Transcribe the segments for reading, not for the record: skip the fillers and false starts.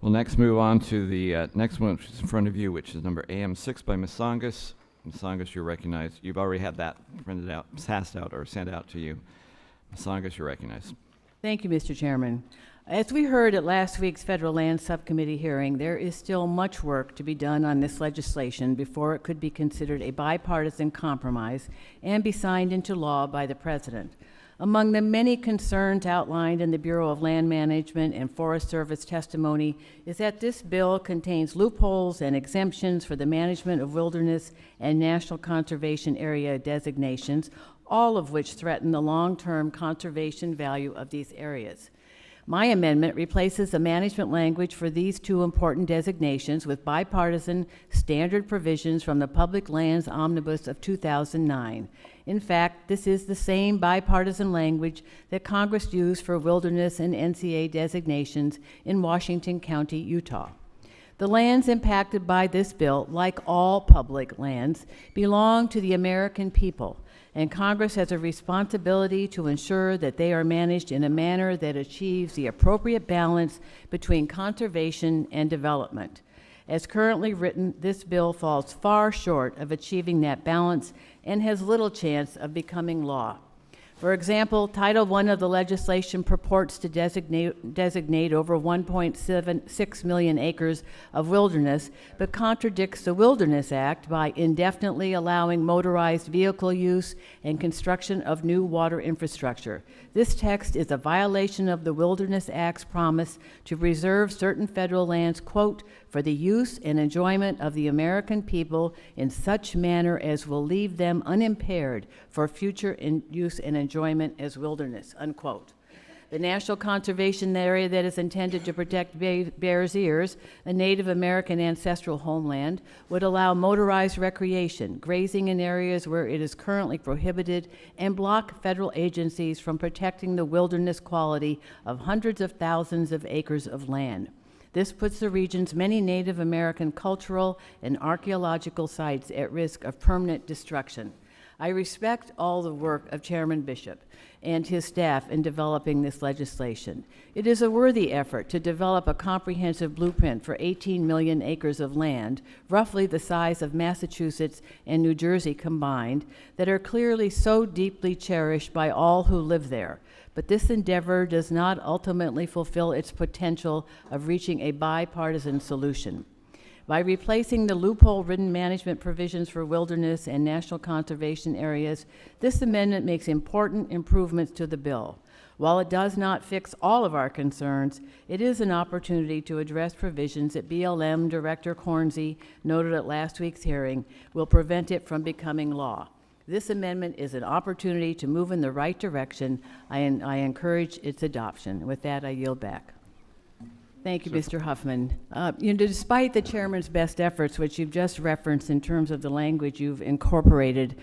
We'll next move on to the next one, which is in front of you, which is number AM6 by Ms. Tsongas. Ms. Tsongas, you're recognized. You've already had that printed out, passed out, or sent out to you. Ms. Tsongas, you're recognized. Thank you, Mr. Chairman. As we heard at last week's Federal Land Subcommittee hearing, there is still much work to be done on this legislation before it could be considered a bipartisan compromise and be signed into law by the President. Among the many concerns outlined in the Bureau of Land Management and Forest Service testimony is that this bill contains loopholes and exemptions for the management of wilderness and national conservation area designations, all of which threaten the long-term conservation value of these areas. My amendment replaces the management language for these two important designations with bipartisan standard provisions from the Public Lands Omnibus of 2009. In fact, this is the same bipartisan language that Congress used for wilderness and NCA designations in Washington County, Utah. The lands impacted by this bill, like all public lands, belong to the American people, and Congress has a responsibility to ensure that they are managed in a manner that achieves the appropriate balance between conservation and development. As currently written, this bill falls far short of achieving that balance and has little chance of becoming law. For example, Title I of the legislation purports to designate over 1.76 million acres of wilderness, but contradicts the Wilderness Act by indefinitely allowing motorized vehicle use and construction of new water infrastructure. This text is a violation of the Wilderness Act's promise to reserve certain federal lands, quote, for the use and enjoyment of the American people in such manner as will leave them unimpaired for future use and enjoyment as wilderness, unquote. The National Conservation Area that is intended to protect Bears Ears, a Native American ancestral homeland, would allow motorized recreation, grazing in areas where it is currently prohibited, and block federal agencies from protecting the wilderness quality of hundreds of thousands of acres of land. This puts the region's many Native American cultural and archaeological sites at risk of permanent destruction. I respect all the work of Chairman Bishop and his staff in developing this legislation. It is a worthy effort to develop a comprehensive blueprint for 18 million acres of land, roughly the size of Massachusetts and New Jersey combined, that are clearly so deeply cherished by all who live there. But this endeavor does not ultimately fulfill its potential of reaching a bipartisan solution. By replacing the loophole-ridden management provisions for wilderness and national conservation areas, this amendment makes important improvements to the bill. While it does not fix all of our concerns, it is an opportunity to address provisions that BLM Director Cornsey noted at last week's hearing will prevent it from becoming law. This amendment is an opportunity to move in the right direction. I encourage its adoption. With that, I yield back. Thank you, Mr. Huffman. Despite the chairman's best efforts, which you've just referenced in terms of the language you've incorporated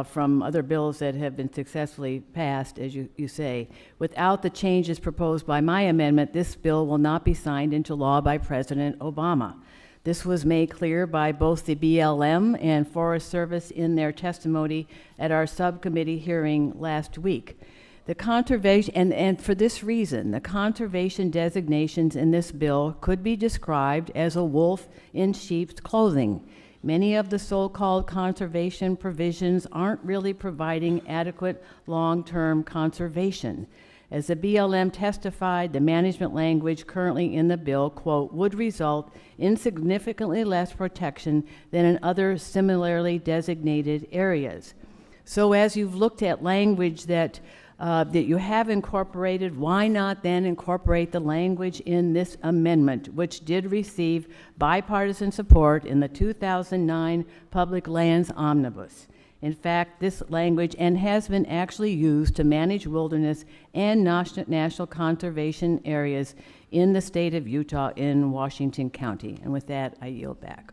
from other bills that have been successfully passed, as you say, without the changes proposed by my amendment, this bill will not be signed into law by President Obama. This was made clear by both the BLM and Forest Service in their testimony at our subcommittee hearing last week. The conservation, and for this reason, the conservation designations in this bill could be described as a wolf in sheep's clothing. Many of the so-called conservation provisions aren't really providing adequate long-term conservation. As the BLM testified, the management language currently in the bill, quote, would result in significantly less protection than in other similarly designated areas. So as you've looked at language that you have incorporated, why not then incorporate the language in this amendment, which did receive bipartisan support in the 2009 Public Lands Omnibus? In fact, this language and has been actually used to manage wilderness and national conservation areas in the state of Utah in Washington County. And with that, I yield back.